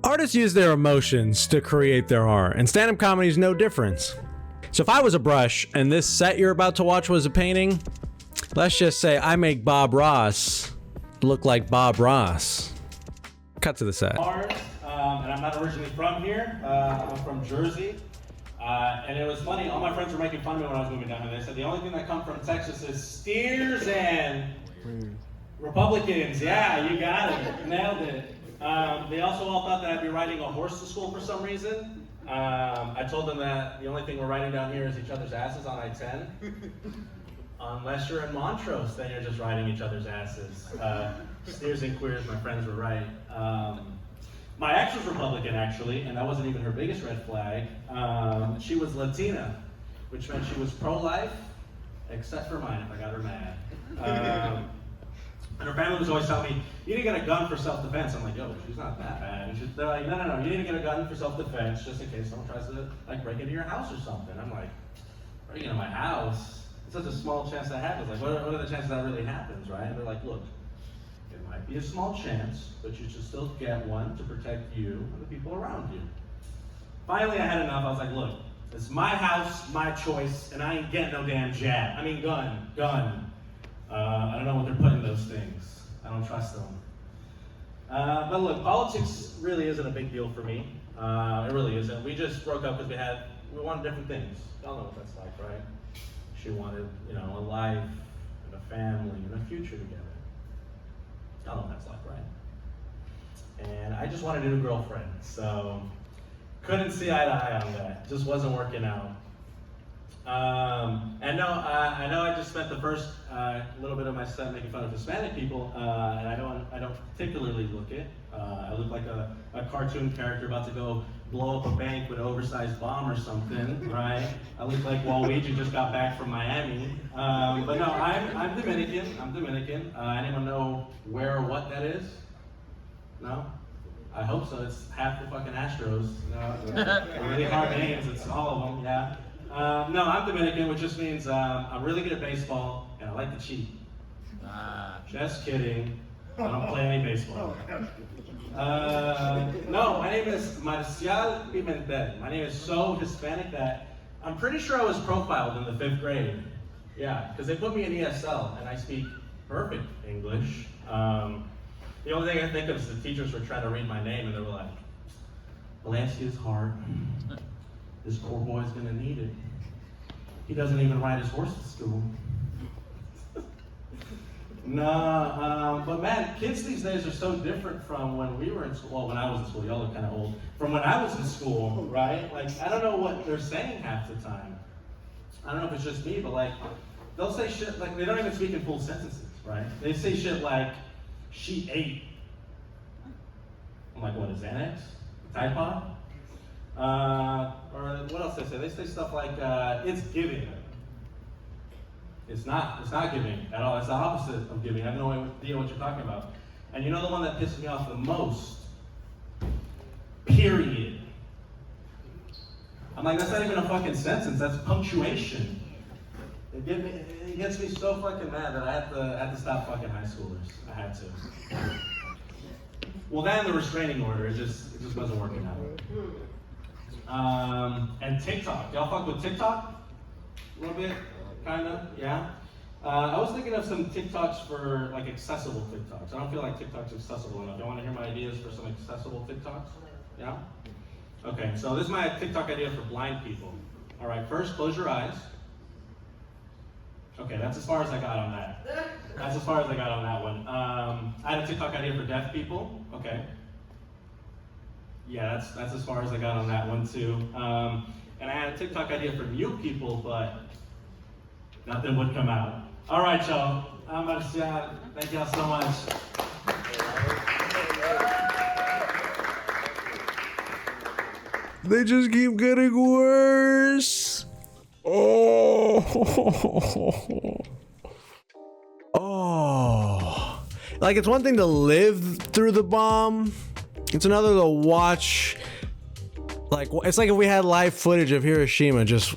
Artists use their emotions to create their art, and stand-up comedy is no different. So if I was a brush and this set you're about to watch was a painting, let's just say I make Bob Ross look like Bob Ross. Cut to the set. And I'm not originally from here. I'm from Jersey. And it was funny, all my friends were making fun of me when I was moving down here. They said the only thing that comes from Texas is steers and Republicans. Yeah, you got it. Nailed it. They also all thought that I'd be riding a horse to school for some reason. I told them that the only thing we're riding down here is each other's asses on I-10. Unless you're in Montrose, then you're just riding each other's asses. Steers and queers, my friends were right. My ex was Republican, actually, and that wasn't even her biggest red flag. She was Latina, which meant she was pro-life, except for mine, if I got her mad. And her family was always telling me, you need to get a gun for self-defense. I'm like, yo, she's not that bad. And they're like, no, you need to get a gun for self-defense just in case someone tries to like break into your house or something. I'm like, breaking into my house? It's such a small chance that happens. Like, what are the chances that really happens, right? And they're like, look, it might be a small chance, but you should still get one to protect you and the people around you. Finally, I had enough. I was like, look, it's my house, my choice, and I ain't getting no damn jab. I mean, gun. I don't know what they're putting those things. I don't trust them. But look, politics really isn't a big deal for me. It really isn't. We just broke up because we wanted different things. Y'all know what that's like, right? She wanted, a life and a family and a future together. Y'all know what that's like, right? And I just wanted a new girlfriend, so couldn't see eye to eye on that. Just wasn't working out. And no, I know I just spent the first little bit of my set making fun of Hispanic people, and I don't particularly look it. I look like a cartoon character about to go blow up a bank with an oversized bomb or something, right? I look like Waluigi just got back from Miami. But no, I'm Dominican. Anyone know where or what that is? No? I hope so. It's half the fucking Astros. They're really hard names. It's all of them, yeah. No, I'm Dominican, which just means I'm really good at baseball and I like to cheat. Just kidding. I don't play any baseball. No, my name is Marcial Pimentel. My name is so Hispanic that I'm pretty sure I was profiled in the 5th grade. Yeah, because they put me in ESL and I speak perfect English. The only thing I think of is the teachers were trying to read my name and they were like, Valencia's hard. This poor boy's gonna need it. He doesn't even ride his horse to school. But man, kids these days are so different from when we were in school. Well, when I was in school, y'all look kind of old. From when I was in school, right? Like, I don't know what they're saying half the time. I don't know if it's just me, but like, they'll say shit, like they don't even speak in full sentences, right? They say shit like, she ate. I'm like, what is Xanax? Tide Pod? Or what else they say? They say stuff like, it's giving. It's not giving at all. It's the opposite of giving. I have no idea what you're talking about. And you know the one that pisses me off the most? Period. I'm like, that's not even a fucking sentence. That's punctuation. It gets me so fucking mad that I had to stop fucking high schoolers. I had to. Well, then the restraining order, it just wasn't working out. And TikTok. Y'all fuck with TikTok? A little bit? Kinda? Yeah? I was thinking of some TikToks for, like, accessible TikToks. I don't feel like TikTok's accessible enough. You want to hear my ideas for some accessible TikToks? Yeah? Okay, so this is my TikTok idea for blind people. All right, first, close your eyes. Okay, that's as far as I got on that. That's as far as I got on that one. I had a TikTok idea for deaf people. Okay. Yeah, that's as far as I got on that one too. And I had a TikTok idea for mute people, but nothing would come out. All right, y'all. I'm Marcial. Thank y'all so much. They just keep getting worse. Oh. Like, it's one thing to live through the bomb. It's another to watch. Like, it's like if we had live footage of Hiroshima just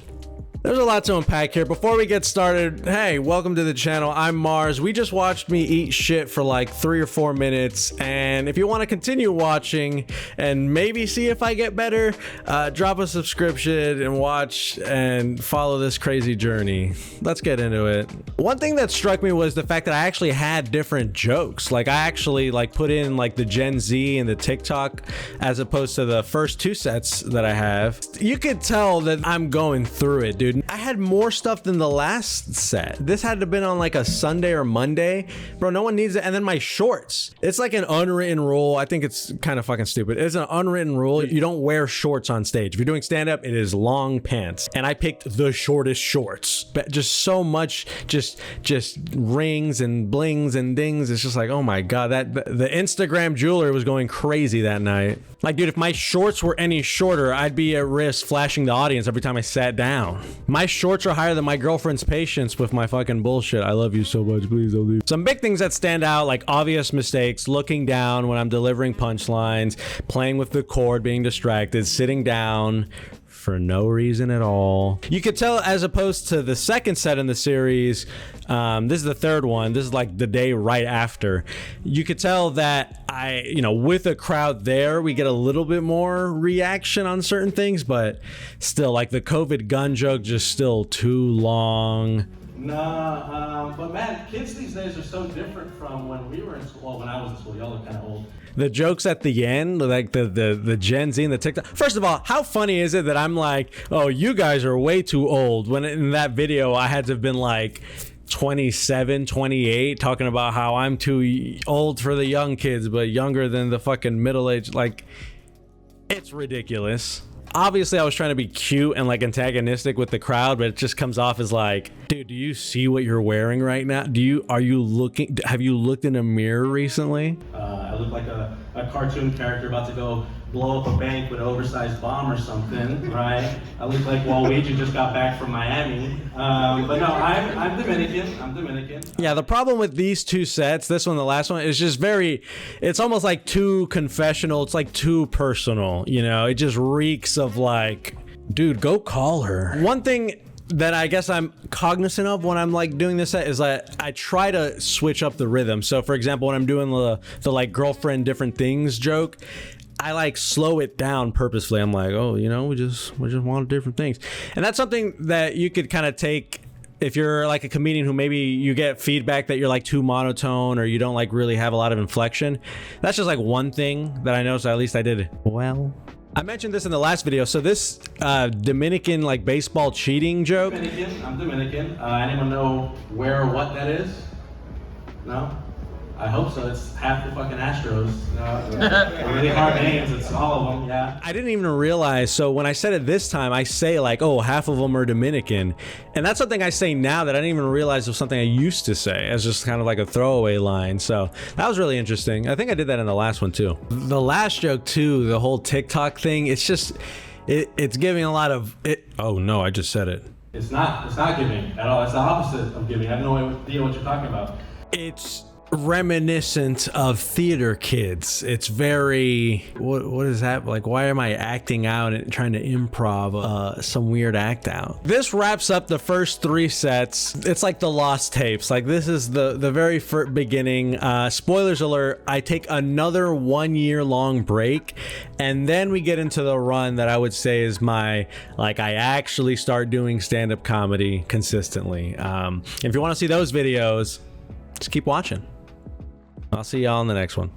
There's a lot to unpack here. Before we get started, hey, welcome to the channel. I'm Mars. We just watched me eat shit for like 3 or 4 minutes, and if you want to continue watching and maybe see if I get better, drop a subscription and watch and follow this crazy journey. Let's get into it. One thing that struck me was the fact that I actually had different jokes. Like, I actually like put in like the Gen Z and the TikTok as opposed to the first 2 sets that I have. You could tell that I'm going through it, dude. I had more stuff than the last set. This had to have been on like a Sunday or Monday. Bro, no one needs it. And then my shorts. It's like an unwritten rule. I think it's kind of fucking stupid. It's an unwritten rule. You don't wear shorts on stage. If you're doing stand-up, it is long pants. And I picked the shortest shorts. But just so much, just rings and blings and dings. It's just like, oh my God, the Instagram jeweler was going crazy that night. Like, dude, if my shorts were any shorter, I'd be at risk flashing the audience every time I sat down. My shorts are higher than my girlfriend's patience with my fucking bullshit. I love you so much, please don't leave. Some big things that stand out, like obvious mistakes, looking down when I'm delivering punchlines, playing with the cord, being distracted, sitting down for no reason at all. You could tell, as opposed to the second set in the series, this is the third one, this is like the day right after, you could tell that with a crowd there, we get a little bit more reaction on certain things, but still, like the COVID gun joke, just still too long. Nah, but man, kids these days are so different from when we were in school. Well, when I was in school, y'all look kind of old. The jokes at the end, like the Gen Z and the TikTok. First of all, how funny is it that I'm like, oh, you guys are way too old, when in that video I had to have been like 27, 28, talking about how I'm too old for the young kids, but younger than the fucking middle-aged. Like, it's ridiculous. Obviously, I was trying to be cute and like antagonistic with the crowd, but it just comes off as like, dude, do you see what you're wearing right now? have you looked in a mirror recently? I look like a cartoon character about to go blow up a bank with an oversized bomb or something, right? I look like Waluigi just got back from Miami. But no, I'm Dominican. Yeah, the problem with these 2 sets, this one, the last one, is just it's almost like too confessional. It's like too personal, you know? It just reeks of like, dude, go call her. One thing that I guess I'm cognizant of when I'm like doing this set is that I try to switch up the rhythm. So for example, when I'm doing the like girlfriend different things joke, I like slow it down purposefully. I'm like, oh, we just want different things. And that's something that you could kind of take if you're like a comedian who maybe you get feedback that you're like too monotone or you don't like really have a lot of inflection. That's just like one thing that I noticed, at least I did well. I mentioned this in the last video. So this Dominican like baseball cheating joke. I'm Dominican. Anyone know where or what that is? No? I hope so. It's half the fucking Astros. Really hard names. It's all of them, yeah. I didn't even realize. So when I said it this time, I say like, oh, half of them are Dominican. And that's something I say now that I didn't even realize was something I used to say as just kind of like a throwaway line. So that was really interesting. I think I did that in the last one too. The last joke too, the whole TikTok thing, it's just, it's giving a lot of it. Oh no, I just said it. It's not giving at all. It's the opposite of giving. I have no idea what you're talking about. It's reminiscent of theater kids. It's very what is that, like, why am I acting out and trying to improv some weird act out? This wraps up the first 3 sets. It's like the lost tapes. Like, this is the very first beginning. Spoilers alert, I take another 1-year-long break, and then we get into the run that I would say is my, like, I actually start doing stand-up comedy consistently. If you want to see those videos, just keep watching. I'll see y'all in the next one.